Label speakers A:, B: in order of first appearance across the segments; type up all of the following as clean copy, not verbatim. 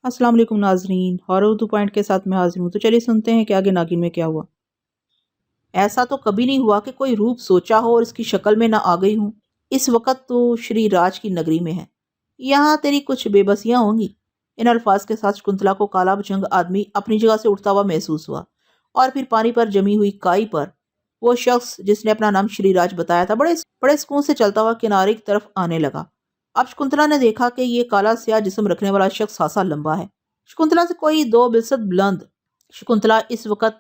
A: अस्सलाम वालेकुम नाजरीन, हॉरर उर्दू पॉइंट के साथ मैं हाजिर हूँ। तो चलिए सुनते हैं कि आगे नागिन में क्या हुआ। ऐसा तो कभी नहीं हुआ कि कोई रूप सोचा हो और इसकी शक्ल में ना आ गई हूँ। इस वक्त तो श्री राज की नगरी में है। यहाँ तेरी कुछ बेबसियां होंगी। इन अल्फाज के साथ शकुंतला को काला भुजंग आदमी अपनी जगह से उठता हुआ महसूस हुआ और फिर पानी पर जमी हुई काई पर वो शख्स जिसने अपना नाम श्री राज बताया था बड़े बड़े सुकून से चलता हुआ किनारे की तरफ आने लगा। अब शकुंतला ने देखा कि ये काला स्याह जिस्म रखने वाला शख्स खासा लंबा है। शकुंतला से कोई 2 बिसत बुलंद। शकुंतला इस वक्त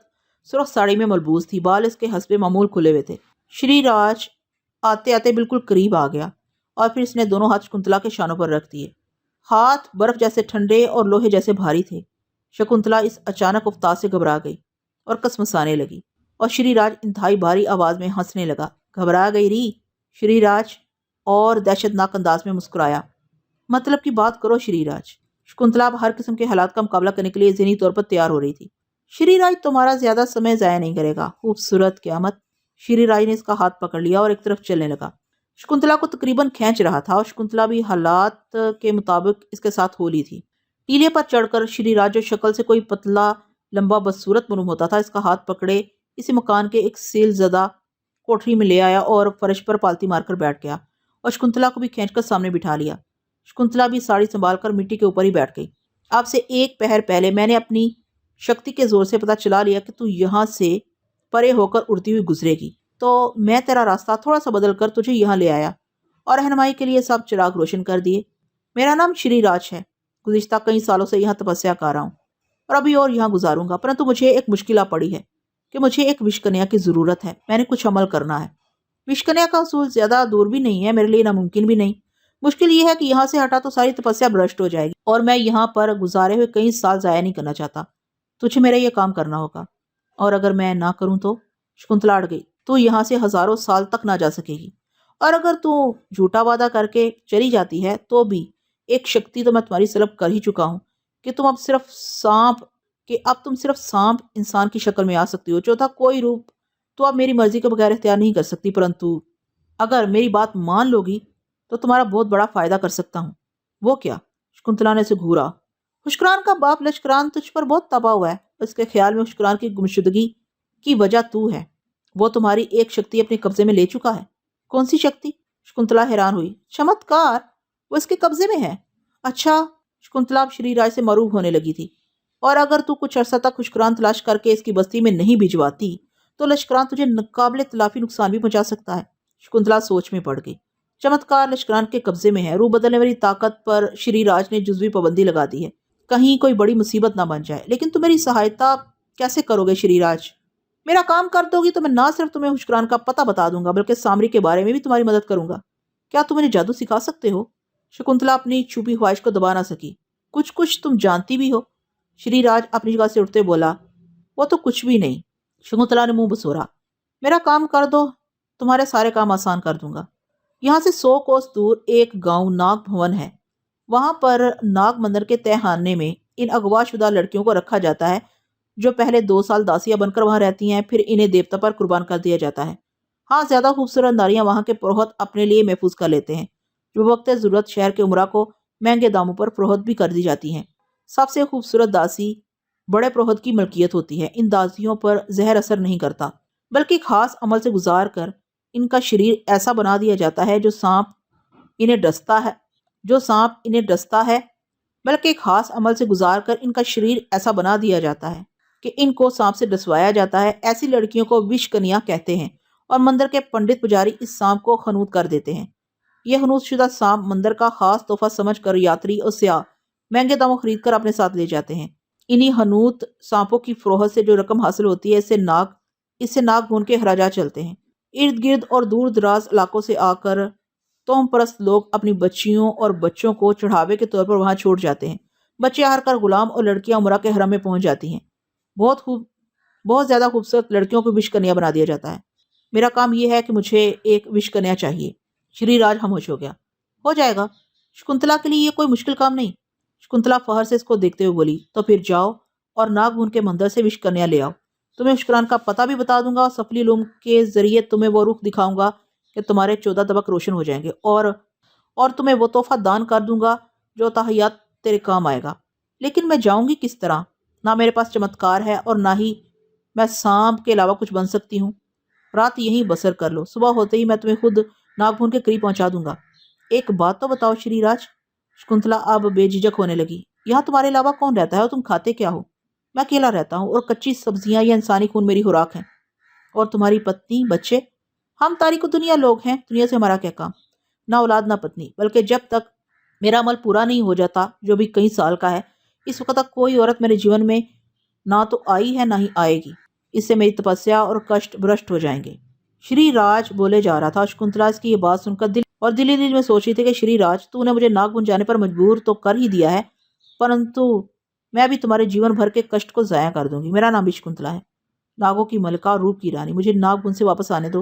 A: सुर्ख साड़ी में मलबूस थी, बाल इसके हस्बे मामूल खुले हुए थे। श्री राज आते आते बिल्कुल करीब आ गया और फिर इसने दोनों हाथ शकुंतला के शानों पर रख दिए। हाथ बर्फ जैसे ठंडे और लोहे जैसे भारी थे। शकुंतला इस अचानक उफ्तार से घबरा गई और कसमसाने लगी और श्रीराज इंतहाई भारी आवाज में हंसने लगा। घबरा गई री? श्रीराज और दहशतनाक अंदाज में मुस्कुराया। मतलब की बात करो श्रीराज। शकुंतला अब हर किस्म के हालात का मुकाबला करने के लिए ज़हनी तौर पर तैयार हो रही थी। श्रीराज तुम्हारा ज्यादा समय जाया नहीं करेगा, खूबसूरत क्यामत। श्रीराज ने इसका हाथ पकड़ लिया और एक तरफ चलने लगा। शकुंतला को तकरीबन खींच रहा था और शकुंतला भी हालात के मुताबिक इसके साथ हो ली थी। टीले पर चढ़कर श्रीराज जो शक्ल से कोई पतला लंबा बदसूरत मालूम होता था, इसका हाथ पकड़े इसी मकान के एक सीलजदा कोठरी में ले आया और फर्श पर पालती मारकर बैठ गया और शकुंतला को भी खींचकर सामने बिठा लिया। शकुंतला भी साड़ी संभाल कर मिट्टी के ऊपर ही बैठ गई। अब से एक पहर पहले मैंने अपनी शक्ति के जोर से पता चला लिया कि तू यहाँ से परे होकर उड़ती हुई गुजरेगी, तो मैं तेरा रास्ता थोड़ा सा बदल कर तुझे यहाँ ले आया और रहनुमाई के लिए सब चिराग रोशन कर दिए। मेरा नाम श्री राज है। गुज़िश्ता कई सालों से यहाँ तपस्या कर रहा हूँ और अभी और यहाँ गुजारूंगा, परंतु मुझे एक मुश्किल आ पड़ी है कि मुझे एक विषकन्या की ज़रूरत है। मैंने कुछ अमल करना है। विषकन्या का असूल ज़्यादा दूर भी नहीं है, मेरे लिए नामुमकिन भी नहीं। मुश्किल ये है कि यहाँ से हटा तो सारी तपस्या भ्रष्ट हो जाएगी और मैं यहाँ पर गुजारे हुए कई साल ज़ाया नहीं करना चाहता। तुझे मेरा ये काम करना होगा और अगर मैं ना करूँ तो? शकुंतला अड़ गई। तू यहाँ से हजारों साल तक ना जा सकेगी और अगर तू झूठा वादा करके चली जाती है तो भी एक शक्ति तो मैं तुम्हारी सलब कर ही चुका हूँ कि अब तुम सिर्फ सांप इंसान की शक्ल में आ सकती हो। चौथा कोई रूप तो अब मेरी मर्जी के बगैर इख्तियार नहीं कर सकती, परंतु अगर मेरी बात मान लोगी तो तुम्हारा बहुत बड़ा फायदा कर सकता हूँ। वो क्या? शकुंतला ने उसे घूरा। हुशकुरान का बाप लश्करान तुझ पर बहुत तबाह हुआ है। उसके ख्याल में हुशकुरान की गुमशुदगी की वजह तू है। वो तुम्हारी एक शक्ति अपने कब्जे में ले चुका है। कौन सी शक्ति? शकुंतला हैरान हुई। चमत्कार, वो इसके कब्जे में है? अच्छा। शकुंतला अब श्री राय से मरूब होने लगी थी। और अगर तू कुछ अर्सा तक हुशकुरान तलाश करके इसकी बस्ती में नहीं भिजवाती तो लश्करान तुझे नाकाबिले तलाफी नुकसान भी पहुंचा सकता है। शकुंतला सोच में पड़ गई। चमत्कार लश्करान के कब्जे में है। रूह बदलने वाली ताकत पर श्री राज ने जुज़वी पाबंदी लगा दी है, कहीं कोई बड़ी मुसीबत ना बन जाए। लेकिन तुम मेरी सहायता कैसे करोगे श्रीराज? मेरा काम कर दोगी तो मैं ना सिर्फ तुम्हें हुशकुरान का पता बता दूंगा बल्कि सामरी के बारे में भी तुम्हारी मदद करूंगा। क्या तुम मुझे जादू सिखा सकते हो? शकुंतला अपनी छुपी ख्वाहिश को दबा ना सकी। कुछ कुछ तुम जानती भी हो। श्रीराज अपनी जगह से उठते बोला। वो तो कुछ भी नहीं। शकुंतला ने मुंह बसोरा। मेरा काम कर दो, तुम्हारे सारे काम आसान कर दूंगा। यहाँ से 100 कोस दूर एक गांव नाग भवन है। वहां पर नाग मंदिर के तहखाने में इन अगवाशुदा लड़कियों को रखा जाता है जो पहले 2 साल दासियां बनकर वहां रहती हैं, फिर इन्हें देवता पर कुर्बान कर दिया जाता है। हाँ, ज्यादा खूबसूरत नारियां वहां के पुरोहित अपने लिए महफूज कर लेते हैं, जो वक्त जरूरत शहर के उमरा को महंगे दामों पर फरोख्त भी कर दी जाती हैं। सबसे खूबसूरत दासी बड़े पुरोहित की मलकियत होती है। इन दासियों पर जहर असर नहीं करता, बल्कि खास अमल से गुजार कर इनका शरीर ऐसा बना दिया जाता है इन्हें डसता है जो सांप इन्हें डसता है बल्कि खास अमल से गुजार कर इनका शरीर ऐसा बना दिया जाता है कि इनको सांप से डसवाया जाता है। ऐसी लड़कियों को विषकन्या कहते हैं और मंदिर के पंडित पुजारी इस सांप को खनूत कर देते हैं। यह हनूतशुदा सांप मंदिर का खास तोहफा समझकर यात्री और सियाह महंगे दामों खरीद कर अपने साथ ले जाते हैं। इन्हीं हनूत सांपों की फरोहत से जो रकम हासिल होती है इससे नाग भून के हराजा चलते हैं। इर्द गिर्द और दूर दराज इलाकों से आकर तोहम परस्त लोग अपनी बच्चियों और बच्चों को चढ़ावे के तौर पर वहां छोड़ जाते हैं। बच्चे हार कर गुलाम और लड़कियां उमरा के हरम में पहुंच जाती हैं। बहुत खूब बहुत ज्यादा खूबसूरत लड़कियों को विषकन्या बना दिया जाता है। मेरा काम यह है कि मुझे एक विषकन्या चाहिए। श्रीराज खामोश हो गया। हो जाएगा। शकुंतला के लिए यह कोई मुश्किल काम नहीं। शकुंतला फहर से इसको देखते हुए बोली। तो फिर जाओ और नागभून के मंदिर से विषकन्या ले आओ। तुम्हें शुक्रान का पता भी बता दूंगा और सफली लूम के जरिए तुम्हें वो रुख दिखाऊंगा कि तुम्हारे 14 तबक रोशन हो जाएंगे और तुम्हें वो तोहफा दान कर दूंगा जो ताहियात तेरे काम आएगा। लेकिन मैं जाऊंगी किस तरह? ना मेरे पास चमत्कार है और ना ही मैं सांप के अलावा कुछ बन सकती हूँ। रात यहीं बसर कर लो, सुबह होते ही मैं तुम्हें खुद नागपुर के करीब पहुंचा दूंगा। एक बात तो बताओ श्रीराज। शकुंतला अब बेझिझक होने लगी। यहाँ तुम्हारे अलावा कौन रहता है और तुम खाते क्या हो? मैं अकेला रहता हूँ और कच्ची सब्जियां या इंसानी खून मेरी खुराक है। और तुम्हारी पत्नी, बच्चे? हम तारीख दुनिया लोग हैं, दुनिया से हमारा क्या काम? ना औलाद ना पत्नी, बल्कि जब तक मेरा अमल पूरा नहीं हो जाता, जो भी कई साल का है, इस वक्त तक कोई औरत मेरे जीवन में ना तो आई है ना ही आएगी। इससे मेरी तपस्या और कष्ट भ्रष्ट हो जाएंगे। श्री राज बोले जा रहा था। शकुंतला इसकी ये बात सुनकर दिल ही दिल में सोच रही थी कि श्री राज, तूने मुझे नागपुर जाने पर मजबूर तो कर ही दिया है, परंतु मैं भी तुम्हारे जीवन भर के कष्ट को जाया कर दूंगी। मेरा नाम भी शकुंतला है, नागों की मलिका और रूप की रानी। मुझे नागपुर से वापस आने दो।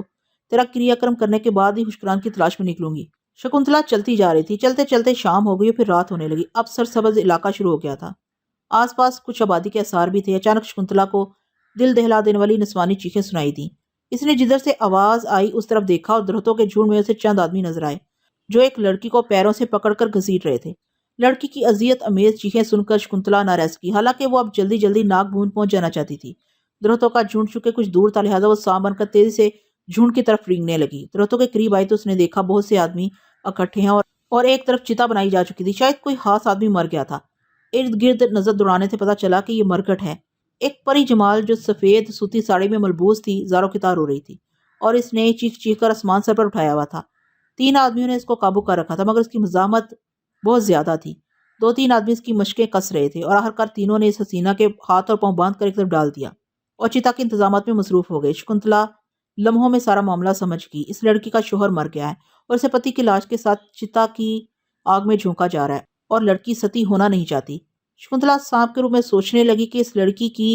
A: तेरा क्रियाक्रम करने के बाद ही हुष्करान की तलाश में निकलूंगी। शकुंतला चलती जा रही थी। चलते चलते शाम हो गई और फिर रात होने लगी। अब सरसब्ज इलाका शुरू हो गया था। आसपास कुछ आबादी के आसार भी थे। अचानक शकुंतला को दिल दहला देने वाली नस्वानी चीखें सुनाई दी। इसने जिधर से आवाज आई उस तरफ देखा और दरख्तों के झुंड में उसे चंद आदमी नजर आए, जो एक लड़की को पैरों से पकड़कर घसीट रहे थे। लड़की की अजियत अमेज चीखें सुनकर शकुंतला न रह सकी। हालांकि वो अब जल्दी जल्दी नागभून पहुंच जाना चाहती थी। दरख्तों का झुंड चुके कुछ दूर था, लिहाजा वो सांप बनकर तेजी से झुंड की तरफ रेंगने लगी। दरख्तों के करीब आई तो उसने देखा बहुत से आदमी इकट्ठे हैं और एक तरफ चिता बनाई जा चुकी थी। शायद कोई खास आदमी मर गया था। इर्द गिर्द नजर दौड़ाने से पता चला कि ये मरकट है। एक परी जमाल जो सफेद सूती साड़ी में मलबूस थी, जारो की तार हो रही थी और इसने चीख चीख कर आसमान सर पर उठाया हुआ था। 3 आदमियों ने इसको काबू कर रखा था, मगर इसकी मजामत बहुत ज्यादा थी। 2-3 आदमी इसकी मशकें कस रहे थे और आखिरकार तीनों ने इस हसीना के हाथ और पांव बांध कर एक तरफ डाल दिया और चिता के इंतजाम में मसरूफ हो गए। शकुंतला लम्हों में सारा मामला समझ गई। इस लड़की का शोहर मर गया है और इसे पति की लाश के साथ चिता की आग में झोंका जा रहा है और लड़की सती होना नहीं चाहती। शकुंतला सांप के रूप में सोचने लगी कि इस लड़की की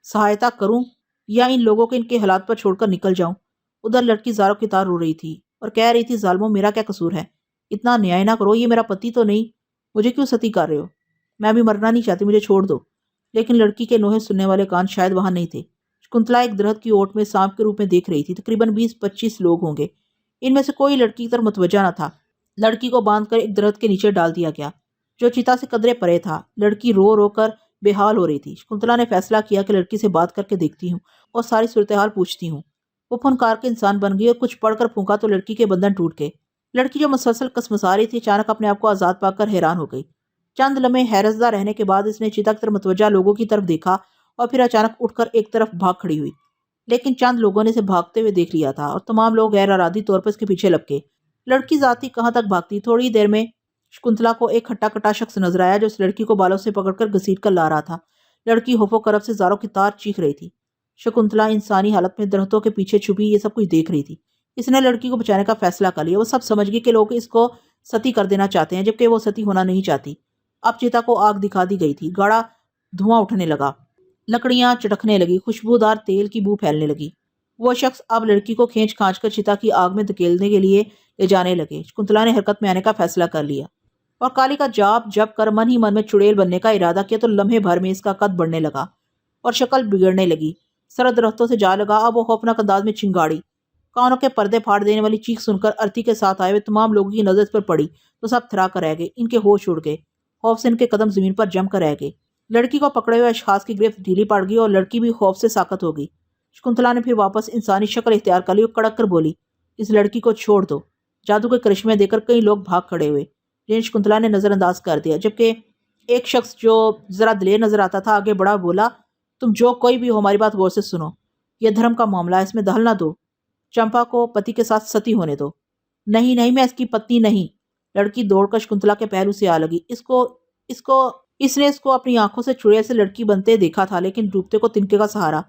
A: सहायता करूं या इन लोगों को इनके हालात पर छोड़कर निकल जाऊं। उधर लड़की जारो की तार रो रही थी और कह रही थी, जालिमों, मेरा क्या कसूर है? इतना न्याय ना करो, ये मेरा पति तो नहीं, मुझे क्यों सती कर रहे हो? मैं भी मरना नहीं चाहती, मुझे छोड़ दो। लेकिन लड़की के नोहे सुनने वाले कान शायद वहां नहीं थे। शकुंतला एक दरख्त की ओट में सांप के रूप में देख रही थी। तकरीबन 20-25 लोग होंगे। इनमें से कोई लड़की की तरफ मुतवज्जा न था। लड़की को बांधकर एक दरख्त के नीचे डाल दिया गया, जो चिता से कदरे परे था। लड़की रो रो कर बेहाल हो रही थी। शकुंतला ने फैसला किया कि लड़की से बात करके देखती हूँ और सारी सूरत हाल पूछती हूँ। वो फनकार के इंसान बन गई और कुछ पढ़कर फूंका तो लड़की के बंधन टूट गए। लड़की जो मुसलसल कसमसा रही थी, अचानक अपने आप को आजाद पाकर हैरान हो गई। चंद लम्हे हैरतदा रहने के बाद इसने चिता की तरफ मुतवज्जा लोगों की तरफ देखा और फिर अचानक उठकर एक तरफ भाग खड़ी हुई। लेकिन चंद लोगों ने इसे भागते हुए देख लिया था और तमाम लोग गैर इरादी तौर पर इसके पीछे लपके। लड़की जाती कहाँ तक भागती। थोड़ी देर में शकुंतला को एक हट्टा कट्टा शख्स नजर आया, जो उस लड़की को बालों से पकड़कर घसीट कर ला रहा था। लड़की होफो करब से जारों की तार चीख रही थी। शकुंतला इंसानी हालत में दरख्तों के पीछे छुपी ये सब कुछ देख रही थी। इसने लड़की को बचाने का फैसला कर लिया। वो सब समझ गई कि लोग इसको सती कर देना चाहते हैं, जबकि वो सती होना नहीं चाहती। अब चिता को आग दिखा दी गई थी। गाढ़ा धुआं उठने लगा, लकड़ियां चटकने लगी, खुशबूदार तेल की बू फैलने लगी। वो शख्स अब लड़की को खींच खांच कर चिता की आग में धकेलने के लिए ले जाने लगे। शकुंतला ने हरकत में आने का फैसला कर लिया और काली का जाप जप कर मन ही मन में चुड़ैल बनने का इरादा किया तो लम्हे भर में इसका कद बढ़ने लगा और शक्ल बिगड़ने लगी। सरद दरख्तों से जा लगा। अब वो खौफनाक अंदाज में चिंगाड़ी। कानों के पर्दे फाड़ देने वाली चीख सुनकर अर्थी के साथ आए हुए तमाम लोगों की नजर इस पर पड़ी तो सब थरा कर रह गए। इनके होश उड़ गए। खौफ से इनके कदम जमीन पर जम कर रह गए। लड़की को पकड़े हुए अशखास की गिरफ्त ढीली पड़ गई और लड़की भी खौफ से साकत हो गई। शकुंतला ने फिर वापस इंसानी शक्ल इख्तियार कर ली और कड़क कर बोली, इस लड़की को छोड़ दो। जादू के करिश्मे देकर कई लोग भाग खड़े हुए, जिन्हें शकुंतला ने नजरअंदाज कर दिया, जबकि एक शख्स जो जरा दिलेर नजर आता था आगे बढ़ा, बोला, तुम जो कोई भी हो हमारी बात गौर से सुनो। यह धर्म का मामला है, इसमें दखल ना दो। चंपा को पति के साथ सती होने दो। नहीं नहीं, मैं इसकी पत्नी नहीं। लड़की दौड़कर शकुंतला के पहलू से आ लगी। इसने इसको अपनी आंखों से चुड़ैल से लड़की बनते देखा था, लेकिन डूबते को तिनके का सहारा।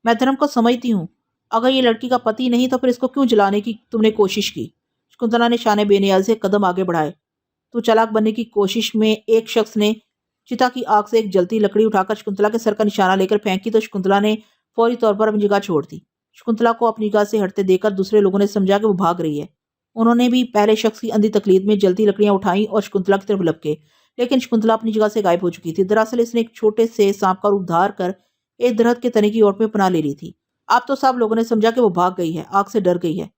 A: मैं धर्म को समझती हूँ। अगर ये लड़की का पति नहीं तो फिर इसको क्यों जलाने की तुमने कोशिश की? शकुंतला ने शाने बेनियाज से कदम आगे बढ़ाए। तो चालाक बनने की कोशिश में एक शख्स ने चिता की आग से एक जलती लकड़ी उठाकर शकुंतला के सर का निशाना लेकर फेंकी तो शकुंतला ने फौरी तौर पर अपनी जगह छोड़ दी। शकुंतला को अपनी जगह से हटते देखकर दूसरे लोगों ने समझा कि वो भाग रही है। उन्होंने भी पहले शख्स की अंधी तकलीद में जलती लकड़ियां उठाई और शकुंतला की तरफ लपके, लेकिन शकुंतला अपनी जगह से गायब हो चुकी थी। दरअसल इसने एक छोटे से सांप का रूप धार कर एक दरख्त के तने की ओट में पनाह ले ली थी। अब तो सब लोगों ने समझा कि वो भाग गई है, आग से डर गई है।